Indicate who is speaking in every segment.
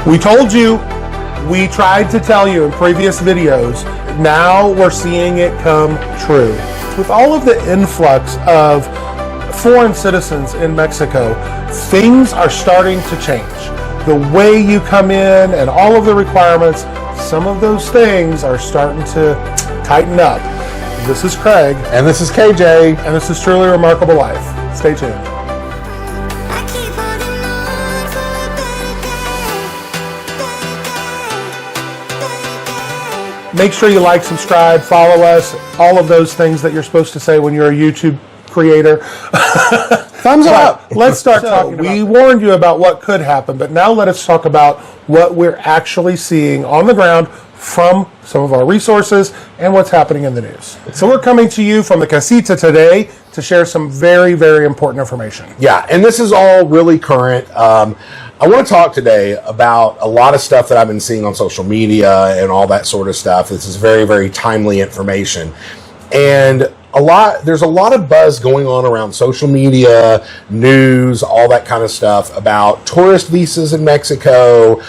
Speaker 1: We told you, we tried to tell you in previous videos, now we're seeing it come true. With all of the influx of foreign citizens in Mexico, things are starting to change. The way you come in and all of the requirements, some of those things are starting to tighten up. This is Craig.
Speaker 2: And this is KJ.
Speaker 1: And this is Truly Remarkable Life. Stay tuned. Make sure you like, subscribe, follow us, all of those things that you're supposed to say when you're a YouTube creator.
Speaker 2: Thumbs up.
Speaker 1: Let's start talking about We warned you about what could happen, but now let us talk about what we're actually seeing on the ground from some of our resources and what's happening in the news. So we're coming to you from the casita today to share some very, very important information.
Speaker 2: Yeah, and this is all really current. I want to talk today about a lot of stuff that I've been seeing on social media and all that sort of stuff. This is very, very timely information. And there's a lot of buzz going on around social media, news, all that kind of stuff about tourist visas in Mexico,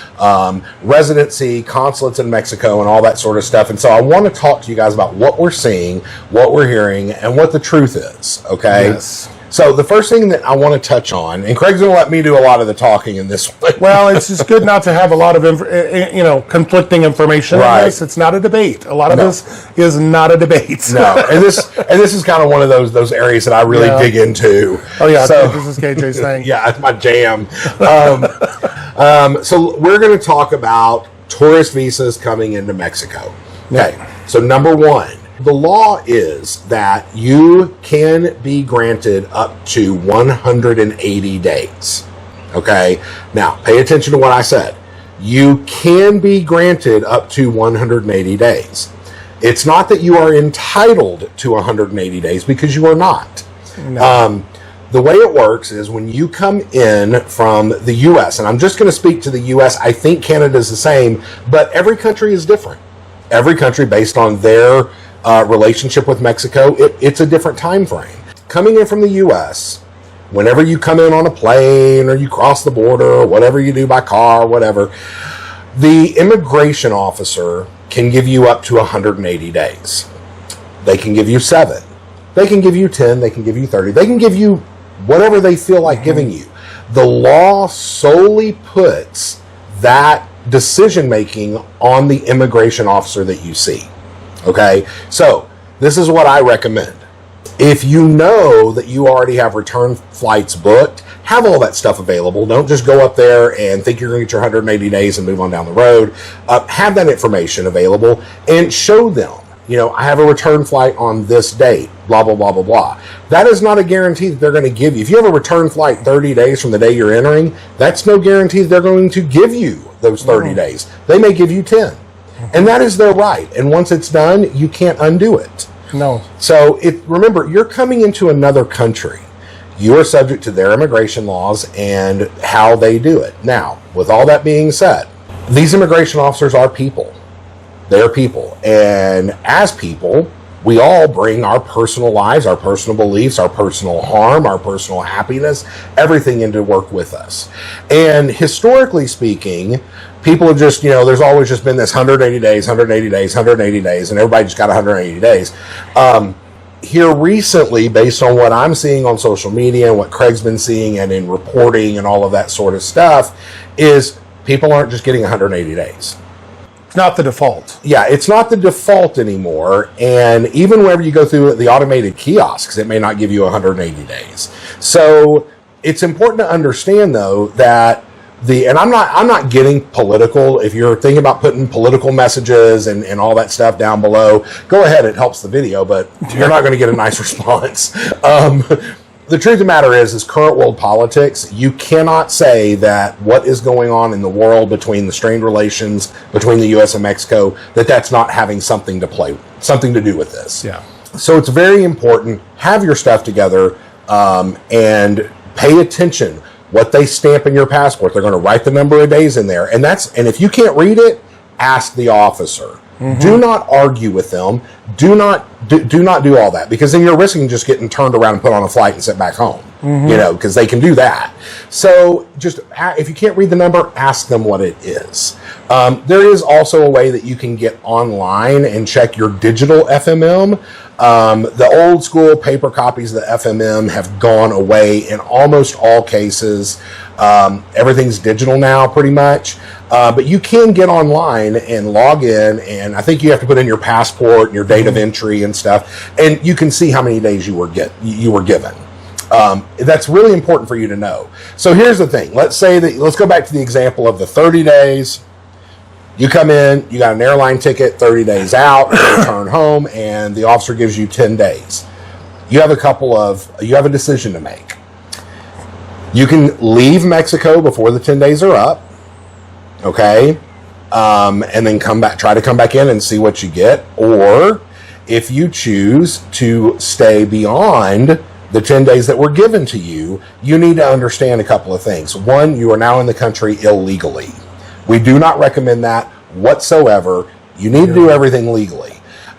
Speaker 2: residency, consulates in Mexico, and all that sort of stuff. And so I want to talk to you guys about what we're seeing, what we're hearing, and what the truth is, okay?
Speaker 1: Yes.
Speaker 2: So the first thing that I want to touch on, and Craig's going to let me do a lot of the talking in this one.
Speaker 1: Well, it's just good not to have a lot of conflicting information.
Speaker 2: Right.
Speaker 1: In this. It's not a debate. A lot of this is not a debate.
Speaker 2: No, and this is kind of one of those areas that I really dig into.
Speaker 1: Oh yeah,
Speaker 2: so,
Speaker 1: this is KJ's thing.
Speaker 2: Yeah, it's my jam. So we're going to talk about tourist visas coming into Mexico. Okay, so number one. The law is that you can be granted up to 180 days. Okay? Now, pay attention to what I said. You can be granted up to 180 days. It's not that you are entitled to 180 days because you are not. No. The way it works is when you come in from the U.S., and I'm just going to speak to the U.S., I think Canada is the same, but every country is different. Every country, based on their relationship with Mexico, it's a different time frame. Coming in from the U.S., whenever you come in on a plane or you cross the border or whatever you do by car, whatever, the immigration officer can give you up to 180 days. They can give you 7. They can give you 10. They can give you 30. They can give you whatever they feel like giving you. The law solely puts that decision making on the immigration officer that you see. Okay, so this is what I recommend. If you know that you already have return flights booked, have all that stuff available. Don't just go up there and think you're going to get your 180 days and move on down the road. Have that information available and show them, I have a return flight on this date, blah, blah, blah, blah, blah. That is not a guarantee that they're going to give you. If you have a return flight 30 days from the day you're entering, that's no guarantee that they're going to give you those 30 days. They may give you 10. And that is their right. And once it's done, you can't undo it.
Speaker 1: No.
Speaker 2: So remember, you're coming into another country. You are subject to their immigration laws and how they do it. Now, with all that being said, these immigration officers are people. They're people. And as people, we all bring our personal lives, our personal beliefs, our personal harm, our personal happiness, everything into work with us. And historically speaking, people have just, there's always just been this 180 days, 180 days, 180 days, and everybody just got 180 days. Here recently, based on what I'm seeing on social media and what Craig's been seeing and in reporting and all of that sort of stuff, is people aren't just getting 180 days.
Speaker 1: It's not the default.
Speaker 2: Yeah, it's not the default anymore. And even whenever you go through the automated kiosks, it may not give you 180 days. So it's important to understand, though, that and I'm not getting political. If you're thinking about putting political messages and all that stuff down below, go ahead. It helps the video, but you're not going to get a nice response. The truth of the matter is current world politics, you cannot say that what is going on in the world between the strained relations between the U.S. and Mexico, that's not having something to do with this.
Speaker 1: Yeah.
Speaker 2: So it's very important. Have your stuff together and pay attention. What they stamp in your passport, they're going to write the number of days in there. And if you can't read it, ask the officer. Mm-hmm. Do not argue with them. Do not do all that, because then you're risking just getting turned around and put on a flight and sent back home. because they can do that. So just if you can't read the number, ask them what it is. There is also a way that you can get online and check your digital FMM. The old school paper copies of the FMM have gone away in almost all cases. Everything's digital now pretty much. But you can get online and log in, and I think you have to put in your passport and your date of entry and stuff, and you can see how many days you were given. That's really important for you to know. So here's the thing. Let's go back to the example of the 30 days. You come in, you got an airline ticket, 30 days out, you return home, and the officer gives you 10 days. You have a decision to make. You can leave Mexico before the 10 days are up, okay? And then try to come back in and see what you get. Or if you choose to stay beyond the 10 days that were given to you, you need to understand a couple of things. One, you are now in the country illegally. We do not recommend that whatsoever. You need to do everything legally.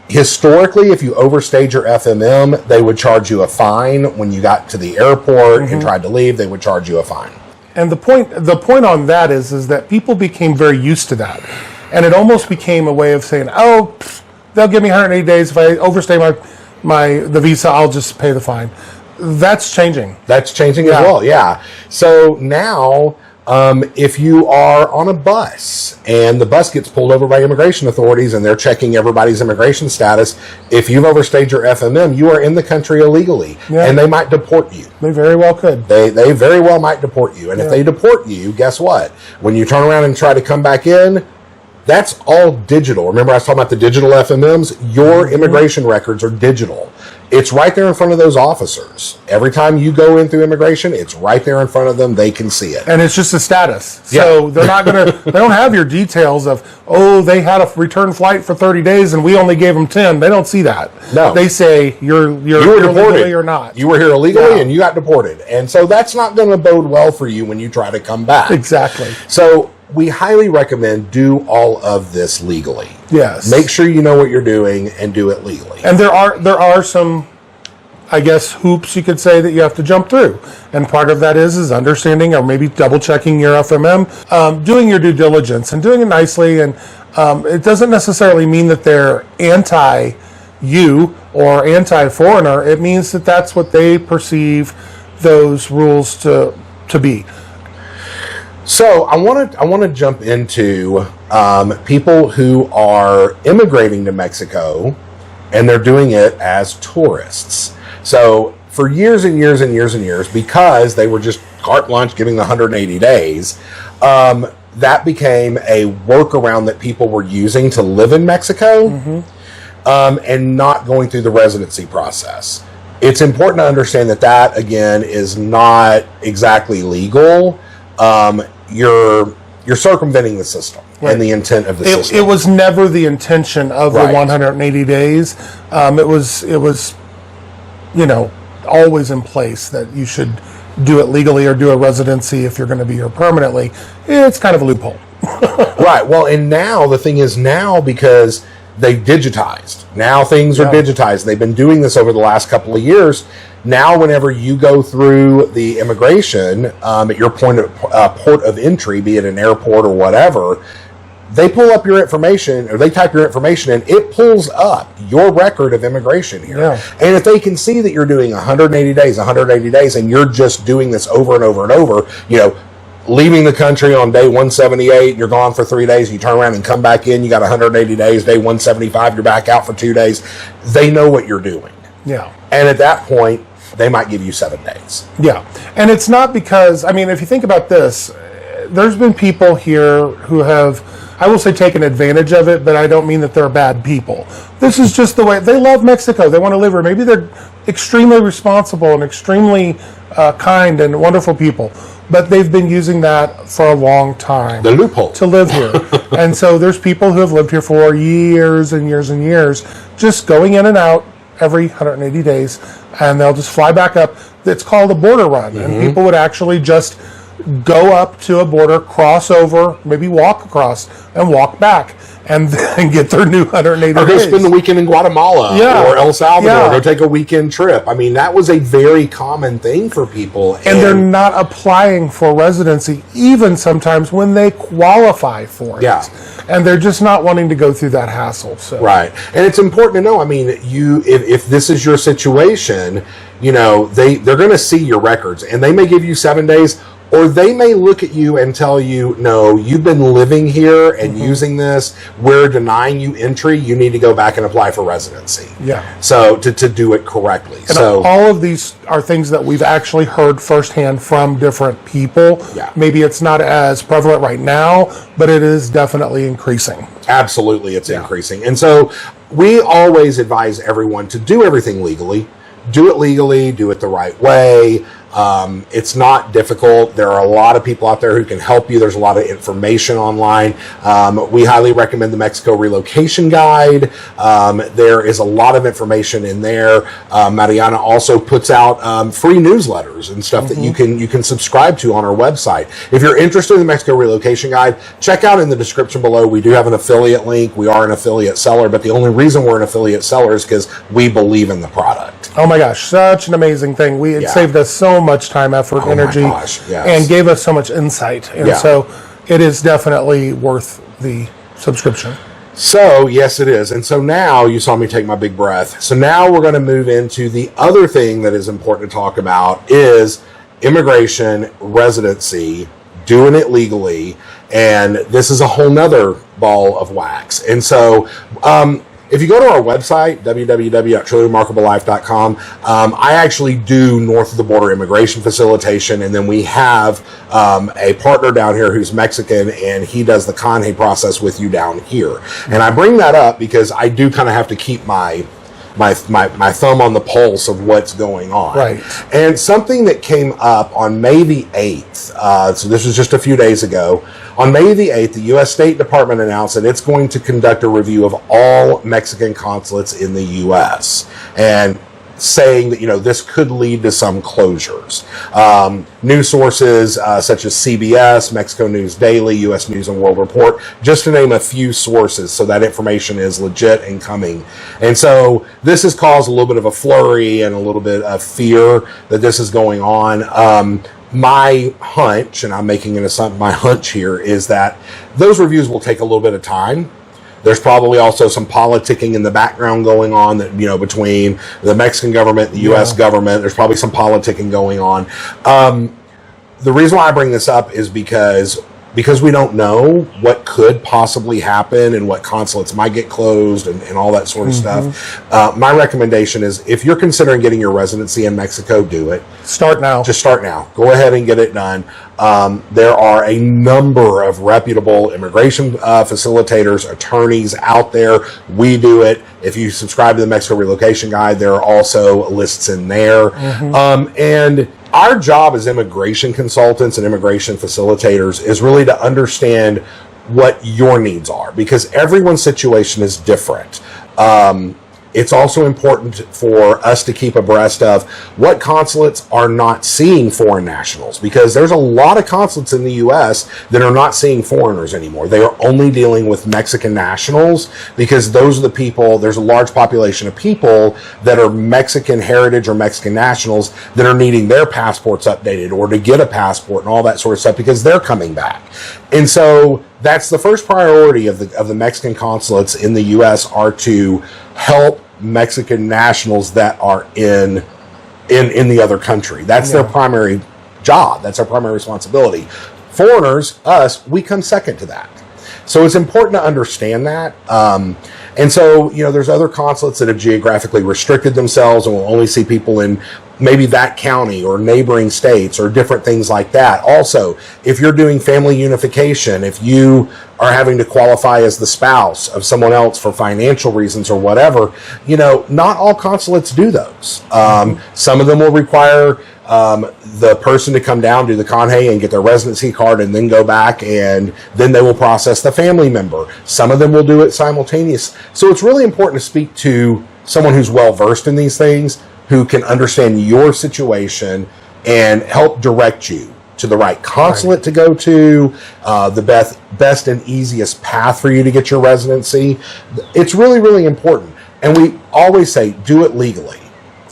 Speaker 2: Historically, if you overstayed your FMM, they would charge you a fine. When you got to the airport and tried to leave, they would charge you a fine.
Speaker 1: And the point on that is that people became very used to that. And it almost became a way of saying, oh, they'll give me 180 days. If I overstay the visa, I'll just pay the fine. That's changing.
Speaker 2: That's changing as well, yeah. So now, if you are on a bus and the bus gets pulled over by immigration authorities and they're checking everybody's immigration status, if you've overstayed your FMM, you are in the country illegally, and they might deport you.
Speaker 1: They very well could.
Speaker 2: They very well might deport you. And if they deport you, guess what? When you turn around and try to come back in, that's all digital. Remember I was talking about the digital FMMs? Your immigration records are digital. It's right there in front of those officers. Every time you go in through immigration, it's right there in front of them. They can see it.
Speaker 1: And it's just a status. So they're not going to, they don't have your details of, oh, they had a return flight for 30 days and we only gave them 10. They don't see that.
Speaker 2: No.
Speaker 1: They say you were deported illegally or not.
Speaker 2: You were here illegally and you got deported. And so that's not going to bode well for you when you try to come back.
Speaker 1: Exactly.
Speaker 2: So we highly recommend do all of this legally.
Speaker 1: Yes.
Speaker 2: Make sure you know what you're doing and do it legally.
Speaker 1: And there are some, I guess, hoops you could say that you have to jump through. And part of that is understanding or maybe double checking your FMM, doing your due diligence and doing it nicely. And it doesn't necessarily mean that they're anti-you or anti-foreigner. It means that that's what they perceive those rules to be.
Speaker 2: So I want to jump into people who are immigrating to Mexico, and they're doing it as tourists. So for years and years and years and years, because they were just carte blanche giving the 180 days, that became a workaround that people were using to live in Mexico and not going through the residency process. It's important to understand that again, is not exactly legal. You're circumventing the system and the intent of the system.
Speaker 1: It was never the intention of the 180 days. It was, always in place that you should do it legally or do a residency if you're going to be here permanently. It's kind of a loophole.
Speaker 2: Right. Well, and now the thing is because they digitized. Now things are digitized. They've been doing this over the last couple of years. Now, whenever you go through the immigration at your port of entry, be it an airport or whatever, they pull up your information or they type your information in. It pulls up your record of immigration here. Yeah. And if they can see that you're doing 180 days, and you're just doing this over and over and over, leaving the country on day 178, you're gone for 3 days, you turn around and come back in, you got 180 days, day 175, you're back out for 2 days. They know what you're doing.
Speaker 1: Yeah.
Speaker 2: And at that point, they might give you 7 days.
Speaker 1: Yeah. And it's not because, if you think about this, there's been people here who have, I will say, taken advantage of it, but I don't mean that they're bad people. This is just the way, they love Mexico, they want to live here. Maybe they're extremely responsible and extremely kind and wonderful people, but they've been using that for a long time.
Speaker 2: The loophole.
Speaker 1: To live here. And so there's people who have lived here for years and years and years, just going in and out every 180 days, and they'll just fly back up. It's called a border run, and people would actually just go up to a border, cross over, maybe walk across, and walk back. and then get their new 180
Speaker 2: Or go
Speaker 1: days.
Speaker 2: spend the weekend in Guatemala or El Salvador. Go take a weekend trip. I mean, that was a very common thing for people.
Speaker 1: And they're not applying for residency even sometimes when they qualify for it.
Speaker 2: Yeah.
Speaker 1: And they're just not wanting to go through that hassle. So.
Speaker 2: Right. And it's important to know, I mean, if this is your situation, you know, they're going to see your records, and they may give you 7 days, or they may look at you and tell you, no, you've been living here and using this. We're denying you entry. You need to go back and apply for residency.
Speaker 1: Yeah.
Speaker 2: So to do it correctly.
Speaker 1: And
Speaker 2: so
Speaker 1: all of these are things that we've actually heard firsthand from different people.
Speaker 2: Yeah.
Speaker 1: Maybe it's not as prevalent right now, but it is definitely increasing.
Speaker 2: absolutely it's increasing. And so we always advise everyone to do everything legally. Do it legally, do it the right way. It's not difficult. There are a lot of people out there who can help you. There's a lot of information online. We highly recommend the Mexico Relocation Guide. There is a lot of information in there. Mariana also puts out free newsletters and stuff that you can subscribe to on our website. If you're interested in the Mexico Relocation Guide, check out in the description below. We do have an affiliate link. We are an affiliate seller, but the only reason we're an affiliate seller is because we believe in the product.
Speaker 1: Oh my gosh, such an amazing thing. It saved us so much time, effort, energy, and gave us so much insight. And so it is definitely worth the subscription.
Speaker 2: So, yes, it is. And so now, you saw me take my big breath. So now we're going to move into the other thing that is important to talk about is immigration, residency, doing it legally. And this is a whole nother ball of wax. And so, if you go to our website, www.trulyremarkablelife.com, I actually do north of the border immigration facilitation, and then we have a partner down here who's Mexican, and he does the Conhe process with you down here. And I bring that up because I do kind of have to keep my thumb on the pulse of what's going on.
Speaker 1: Right.
Speaker 2: And something that came up on May the 8th, so this was just a few days ago, on May the 8th, the U.S. State Department announced that it's going to conduct a review of all Mexican consulates in the U.S. and saying that, you know, this could lead to some closures. News sources such as CBS, Mexico News Daily, U.S. News and World Report, just to name a few sources, so that information is legit and coming. And so this has caused a little bit of a flurry and a little bit of fear that this is going on. My hunch, and I'm making an assumption, my hunch here is that those reviews will take a little bit of time. There's probably also some politicking in the background going on that, you know, between the Mexican government, the U.S. government. There's probably some politicking going on. The reason why I bring this up is because we don't know what could possibly happen and what consulates might get closed and all that sort of stuff. My recommendation is, if you're considering getting your residency in Mexico, do it.
Speaker 1: Start now.
Speaker 2: Just start now. Go ahead and get it done. There are a number of reputable immigration facilitators, attorneys out there. We do it. If you subscribe to the Mexico Relocation Guide, there are also lists in there. And our job as immigration consultants and immigration facilitators is really to understand what your needs are, because everyone's situation is different. It's also important for us to keep abreast of what consulates are not seeing foreign nationals, because there's a lot of consulates in the U.S. that are not seeing foreigners anymore. They are only dealing with Mexican nationals, because those are the people, there's a large population of people that are Mexican heritage or Mexican nationals that are needing their passports updated or to get a passport and all that sort of stuff, because they're coming back. And so that's the first priority of the Mexican consulates in the U.S. are to help Mexican nationals that are in the other country. That's their primary job. That's our primary responsibility. Foreigners, us, we come second to that. So it's important to understand that. And so, you know, there's other consulates that have geographically restricted themselves and will only see people in maybe that county or neighboring states or different things like that. Also, if you're doing family unification, if you are having to qualify as the spouse of someone else for financial reasons or whatever, you know, not all consulates do those. Some of them will require the person to come down, do the Conhe and get their residency card and then go back, and then they will process the family member. Some of them will do it simultaneous. So it's really important to speak to someone who's well versed in these things, who can understand your situation and help direct you to the right consulate to go to, the best and easiest path for you to get your residency. It's really, really important. And we always say, do it legally.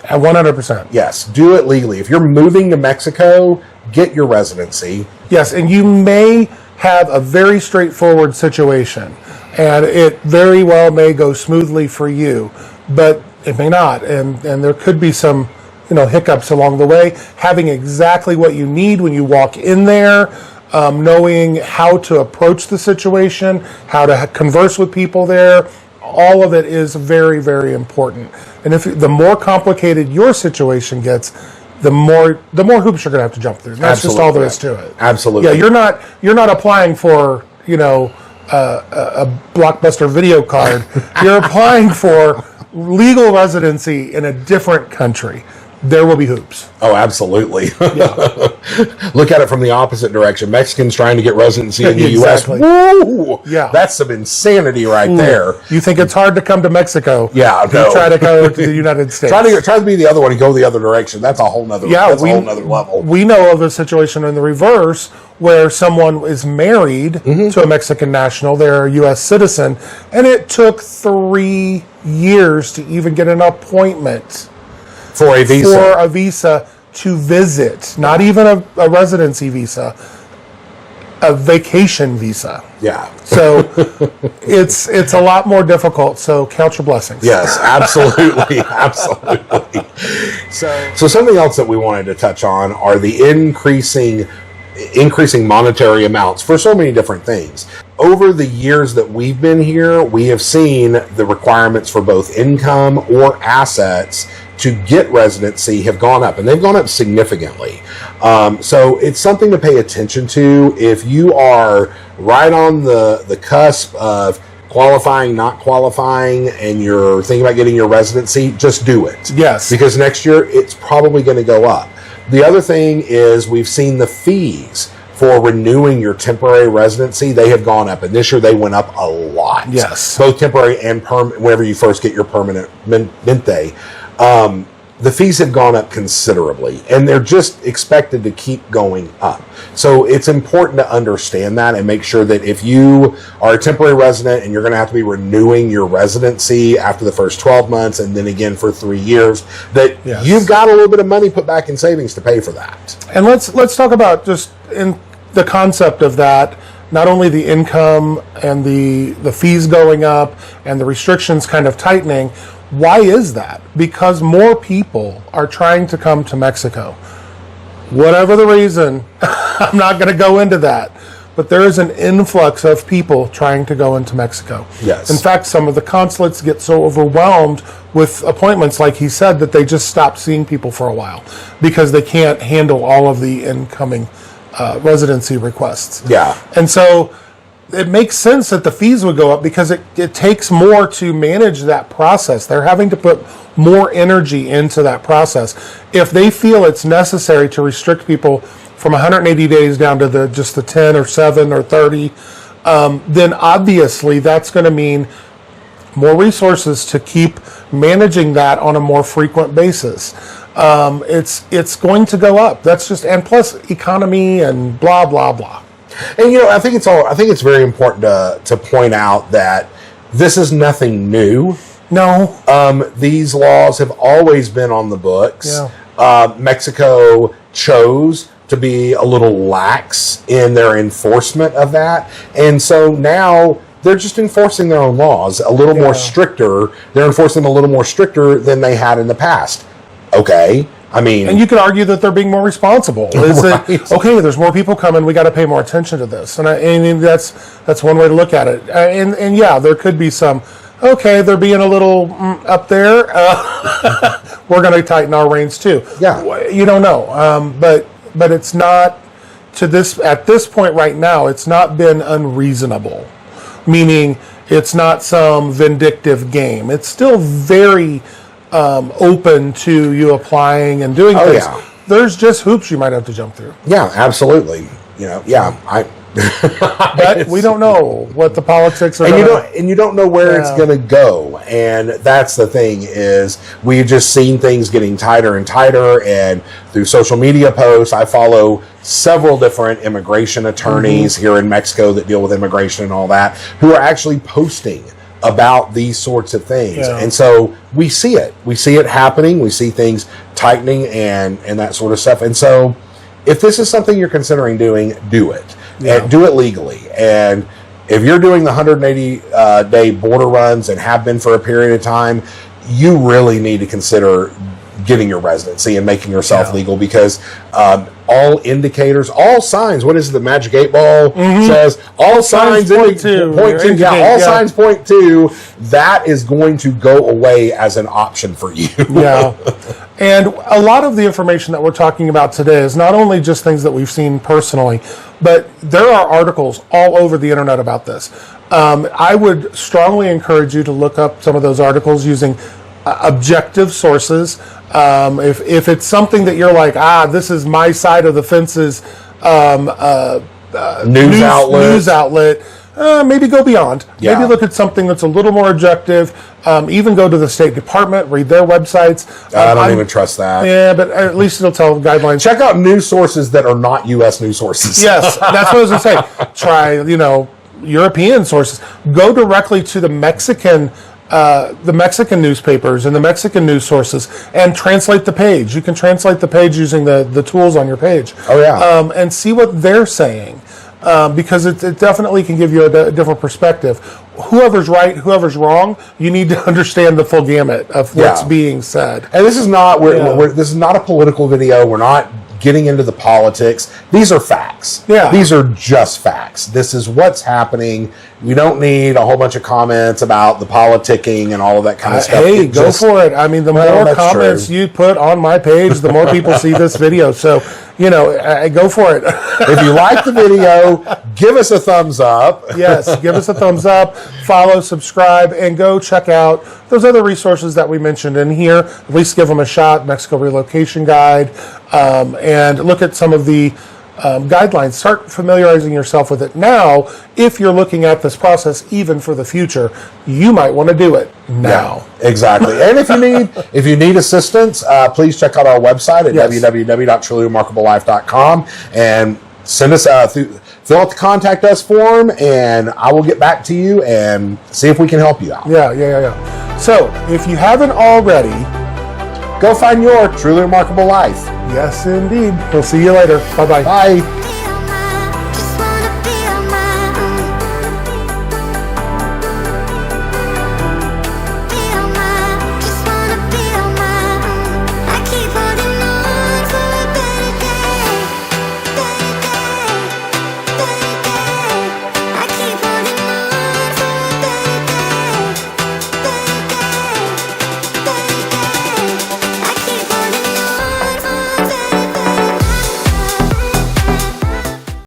Speaker 1: 100%.
Speaker 2: Yes, do it legally. If you're moving to Mexico, get your residency.
Speaker 1: Yes, and you may have a very straightforward situation, and it very well may go smoothly for you, but it may not, and there could be some hiccups along the way. Having exactly what you need when you walk in there, knowing how to approach the situation, how to converse with people there, all of it is very, very important. And if the more complicated your situation gets, the more hoops you're going to have to jump through. That's
Speaker 2: Absolutely.
Speaker 1: just all there is to it.
Speaker 2: Absolutely.
Speaker 1: Yeah, you're not applying for a Blockbuster video card. You're applying for legal residency in a different country. There will be hoops.
Speaker 2: Oh, absolutely.
Speaker 1: Yeah.
Speaker 2: Look at it from the opposite direction. Mexicans trying to get residency in the
Speaker 1: Exactly.
Speaker 2: U.S. Woo!
Speaker 1: Yeah.
Speaker 2: That's some insanity right there.
Speaker 1: You think it's hard to come to Mexico?
Speaker 2: Yeah, no.
Speaker 1: You try to go to the United States.
Speaker 2: Try to be the other one and go the other direction. That's a whole nother. That's a whole nother level.
Speaker 1: We know of a situation in the reverse where someone is married to a Mexican national. They're a U.S. citizen, and it took 3 years to even get an appointment
Speaker 2: For a visa
Speaker 1: to visit. Not even a residency visa, a vacation visa.
Speaker 2: Yeah.
Speaker 1: So it's a lot more difficult. So count your blessings.
Speaker 2: Yes, absolutely. Absolutely. So something else that we wanted to touch on are the increasing monetary amounts for so many different things. Over the years that we've been here, we have seen the requirements for both income or assets to get residency have gone up, and they've gone up significantly. So it's something to pay attention to. If you are right on the cusp of qualifying, not qualifying, and you're thinking about getting your residency, just do it.
Speaker 1: Yes.
Speaker 2: Because next year it's probably going to go up. The other thing is we've seen the fees for renewing your temporary residency. They have gone up, and this year they went up a lot.
Speaker 1: Yes.
Speaker 2: Both temporary and permanent, whenever you first get your permanent mente. The fees have gone up considerably, and they're just expected to keep going up. So it's important to understand that and make sure that if you are a temporary resident and you're going to have to be renewing your residency after the first 12 months and then again for 3 years, that you've got a little bit of money put back in savings to pay for that.
Speaker 1: And let's talk about just in the concept of that, not only the income and the fees going up and the restrictions kind of tightening. Why is that? Because more people are trying to come to Mexico. Whatever the reason, I'm not going to go into that. But there is an influx of people trying to go into Mexico.
Speaker 2: Yes.
Speaker 1: In fact, some of the consulates get so overwhelmed with appointments, like he said, that they just stop seeing people for a while because they can't handle all of the incoming residency requests.
Speaker 2: Yeah.
Speaker 1: And so it makes sense that the fees would go up because it takes more to manage that process. They're having to put more energy into that process. If they feel it's necessary to restrict people from 180 days down to just the 10 or 7 or 30, then obviously that's going to mean more resources to keep managing that on a more frequent basis. It's going to go up. That's just, and plus economy and blah, blah, blah.
Speaker 2: And I think it's very important to point out that this is nothing new.
Speaker 1: No.
Speaker 2: These laws have always been on the books.
Speaker 1: Yeah.
Speaker 2: Mexico chose to be a little lax in their enforcement of that. And so now they're just enforcing their own laws a little more stricter. They're enforcing them a little more stricter than they had in the past. Okay. I mean,
Speaker 1: and you could argue that they're being more responsible. Is it okay? There's more people coming. We got to pay more attention to this, and I mean that's one way to look at it. And yeah, there could be some. Okay, they're being a little up there. We're going to tighten our reins too.
Speaker 2: Yeah,
Speaker 1: you don't know, but it's not at this point right now. It's not been unreasonable, meaning it's not some vindictive game. It's still very open to you applying and doing things.
Speaker 2: Yeah.
Speaker 1: There's just hoops you might have to jump through.
Speaker 2: Yeah, absolutely.
Speaker 1: But we don't know what the politics are.
Speaker 2: And you don't know where it's going to go. And that's the thing, is we've just seen things getting tighter and tighter. And through social media posts, I follow several different immigration attorneys here in Mexico that deal with immigration and all that, who are actually posting about these sorts of things. And so we see it happening. We see things tightening and that sort of stuff. And so if this is something you're considering doing, do it. And do it legally. And if you're doing the 180 day border runs and have been for a period of time, you really need to consider getting your residency and making yourself legal, because all indicators, all signs, what is it, the Magic 8 Ball says? All signs point to. All signs point to that is going to go away as an option for you.
Speaker 1: And a lot of the information that we're talking about today is not only just things that we've seen personally, but there are articles all over the internet about this. I would strongly encourage you to look up some of those articles using objective sources. If it's something that you're like, this is my side of the fence's news outlet, maybe go beyond. Maybe look at something that's a little more objective. Even go to the State Department, read their websites.
Speaker 2: I don't even trust that.
Speaker 1: Yeah, but at least it'll tell guidelines.
Speaker 2: Check out news sources that are not U.S. news sources.
Speaker 1: Yes, that's what I was going to say. Try, European sources. Go directly to the Mexican newspapers and the Mexican news sources and translate the page. You can translate the page using the tools on your page. And see what they're saying. Because it definitely can give you a different perspective. Whoever's right, whoever's wrong, you need to understand the full gamut of what's being said.
Speaker 2: And this is not this is not a political video. We're not getting into the politics. These are facts. These are just facts. This is what's happening. We don't need a whole bunch of comments about the politicking and all of that kind of stuff.
Speaker 1: Hey, go for it. I mean, the more comments you put on my page, the more people see this video. So, go for it.
Speaker 2: If you like the video, give us a thumbs up.
Speaker 1: Yes, give us a thumbs up, follow, subscribe, and go check out those other resources that we mentioned in here. At least give them a shot, Mexico Relocation Guide, and look at some of the guidelines. Start familiarizing yourself with it now. If you're looking at this process even for the future, you might want to do it now.
Speaker 2: Exactly. And if you need assistance, please check out our website at www.trulyremarkablelife.com and send us fill out the contact us form, and I will get back to you and see if we can help you out.
Speaker 1: So if you haven't already,
Speaker 2: go find your truly remarkable life.
Speaker 1: Yes, indeed. We'll see you later. Bye-bye.
Speaker 2: Bye.